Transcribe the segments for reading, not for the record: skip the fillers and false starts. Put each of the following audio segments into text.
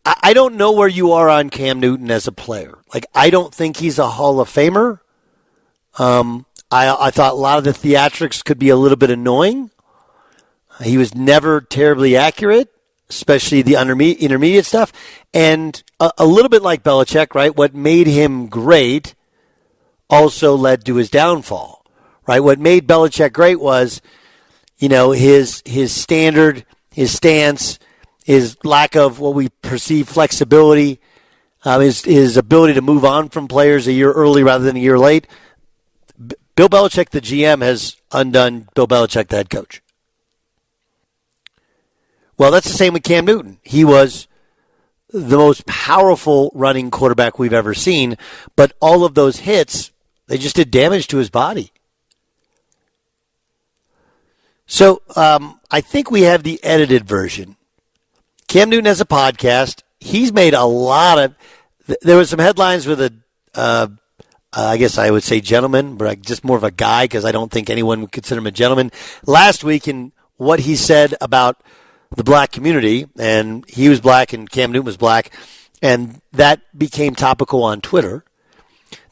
I don't know where you are on Cam Newton as a player. Like, I don't think he's a Hall of Famer. I thought a lot of the theatrics could be a little bit annoying. He was never terribly accurate, especially the intermediate stuff. And a little bit like Belichick, right? What made him great also led to his downfall, right? What made Belichick great was, his standard, his stance, his lack of what we perceive flexibility, his ability to move on from players a year early rather than a year late. Bill Belichick, the GM, has undone Bill Belichick, the head coach. Well, that's the same with Cam Newton. He was the most powerful running quarterback we've ever seen, but all of those hits, they just did damage to his body. So I think we have the edited version. Cam Newton has a podcast. He's made a lot of – there was some headlines with I guess I would say gentleman, but just more of a guy because I don't think anyone would consider him a gentleman. Last week in what he said about the black community, and he was black and Cam Newton was black, and that became topical on Twitter.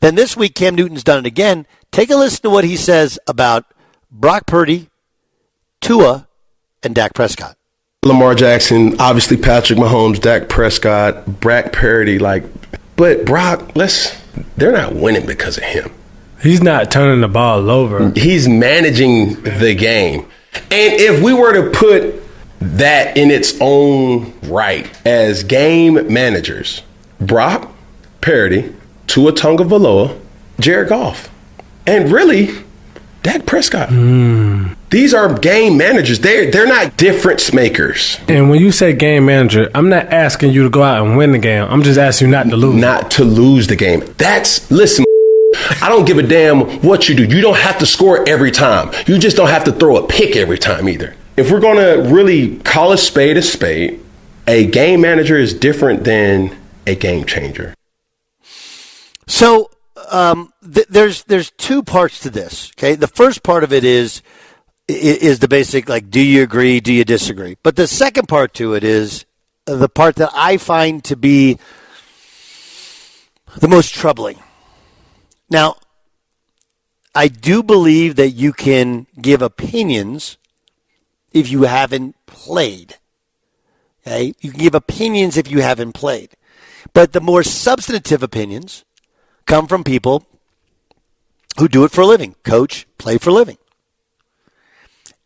Then this week Cam Newton's done it again. Take a listen to what he says about Brock Purdy, Tua, and Dak Prescott. Lamar Jackson, obviously Patrick Mahomes, Dak Prescott, Brock Purdy, but Brock, they're not winning because of him. He's not turning the ball over. He's managing the game. And if we were to put that in its own right as game managers, Brock Purdy, Tua Tagovailoa, Jared Goff, and really Dak Prescott. These are game managers. They're not difference makers. And when you say game manager, I'm not asking you to go out and win the game. I'm just asking you not to lose. Not to lose the game. Listen, I don't give a damn what you do. You don't have to score every time. You just don't have to throw a pick every time either. If we're going to really call a spade, a game manager is different than a game changer. So there's two parts to this. Okay, the first part of it is the basic, like, do you agree, do you disagree? But the second part to it is the part that I find to be the most troubling. Now, I do believe that you can give opinions if you haven't played. Okay, you can give opinions if you haven't played. But the more substantive opinions come from people who do it for a living, coach, play for a living.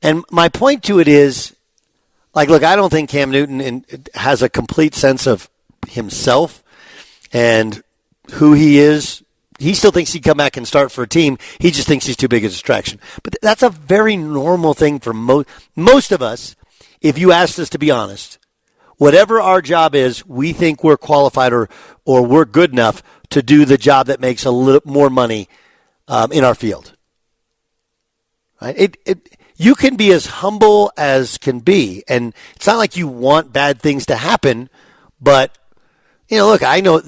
And my point to it is, look, I don't think Cam Newton has a complete sense of himself and who he is. He still thinks he'd come back and start for a team. He just thinks he's too big a distraction. But that's a very normal thing for most of us. If you asked us to be honest, whatever our job is, we think we're qualified or we're good enough to do the job that makes a little more money in our field. Right? You can be as humble as can be, and it's not like you want bad things to happen, but, look, I know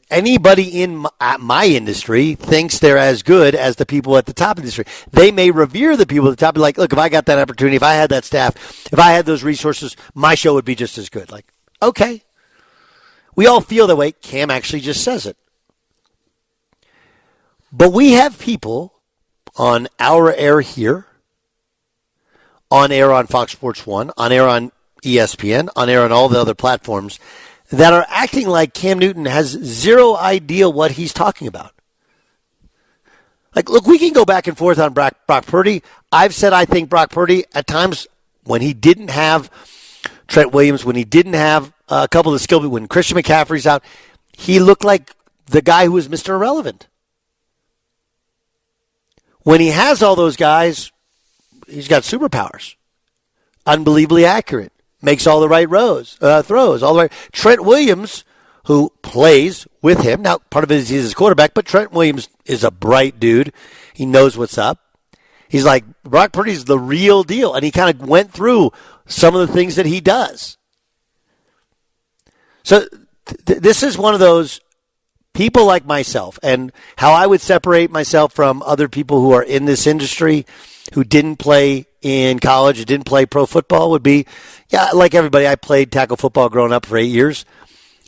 anybody in my industry thinks they're as good as the people at the top of the industry. They may revere the people at the top, be like, look, if I got that opportunity, if I had that staff, if I had those resources, my show would be just as good. Like, okay. We all feel that way. Cam actually just says it. But we have people on our air here, on air on Fox Sports 1, on air on ESPN, on air on all the other platforms, that are acting like Cam Newton has zero idea what he's talking about. Like, look, we can go back and forth on Brock Purdy. I've said I think Brock Purdy, at times, when he didn't have Trent Williams, when he didn't have a couple of the skill, when Christian McCaffrey's out, he looked like the guy who was Mr. Irrelevant. When he has all those guys, he's got superpowers. Unbelievably accurate. Makes all the right throws. All the right. Trent Williams, who plays with him. Now, part of it is he's his quarterback, but Trent Williams is a bright dude. He knows what's up. He's like, Brock Purdy's the real deal. And he kind of went through some of the things that he does. So this is one of those people like myself, and how I would separate myself from other people who are in this industry who didn't play in college, who didn't play pro football would be, like everybody, I played tackle football growing up for 8 years.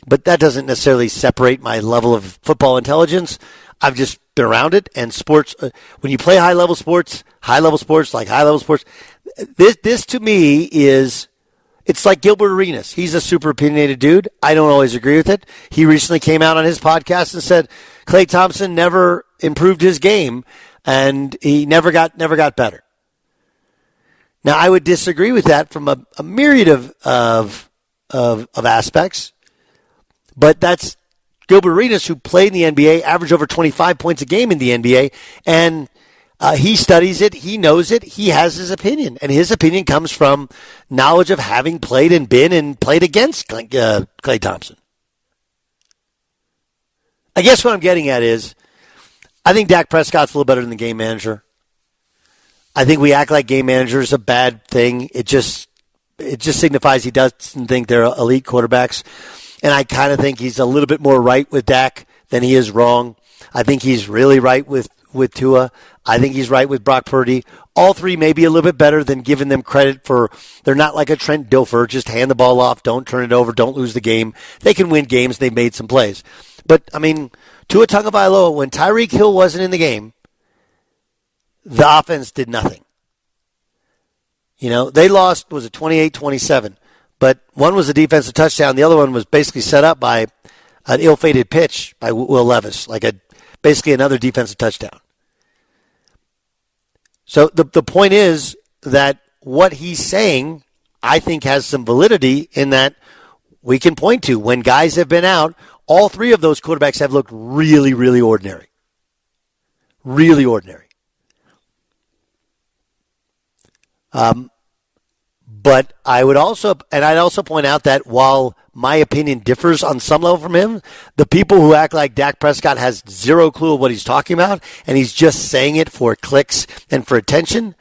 but that doesn't necessarily separate my level of football intelligence. I've just been around it, and sports, when you play high-level sports, this to me is, it's like Gilbert Arenas. He's a super opinionated dude. I don't always agree with it. He recently came out on his podcast and said Klay Thompson never improved his game, and he never got better. Now, I would disagree with that from a myriad of aspects, but that's Gilbert Arenas, who played in the NBA, averaged over 25 points a game in the NBA, and he studies it, he knows it, he has his opinion, and his opinion comes from knowledge of having played and been and played against Klay Thompson. I guess what I'm getting at is, I think Dak Prescott's a little better than the game manager. I think we act like game manager is a bad thing. It just signifies he doesn't think they're elite quarterbacks. And I kind of think he's a little bit more right with Dak than he is wrong. I think he's really right with Tua. I think he's right with Brock Purdy. All three may be a little bit better than giving them credit for. They're not like a Trent Dilfer. Just hand the ball off. Don't turn it over. Don't lose the game. They can win games. They've made some plays. But, I mean, Tua Tagovailoa, when Tyreek Hill wasn't in the game, the offense did nothing. You know, they lost, was it 28-27? But one was a defensive touchdown. The other one was basically set up by an ill-fated pitch by Will Levis, like basically another defensive touchdown. So the point is that what he's saying, I think, has some validity in that we can point to when guys have been out, all three of those quarterbacks have looked really, really ordinary. Really ordinary. But I'd also point out that while my opinion differs on some level from him, the people who act like Dak Prescott has zero clue of what he's talking about and he's just saying it for clicks and for attention,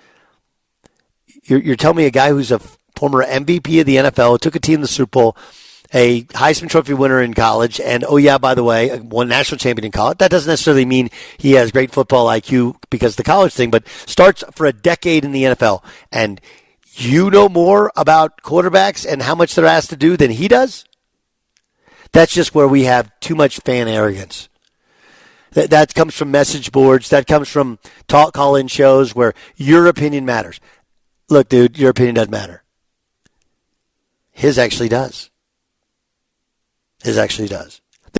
you're telling me a guy who's a former MVP of the NFL, took a team to the Super Bowl, a Heisman Trophy winner in college, and, oh yeah, by the way, one national champion in college. That doesn't necessarily mean he has great football IQ because of the college thing, but starts for a decade in the NFL, and you know more about quarterbacks and how much they're asked to do than he does? That's just where we have too much fan arrogance. That comes from message boards. That comes from call-in shows where your opinion matters. Look, dude, your opinion doesn't matter. His actually does. His actually does.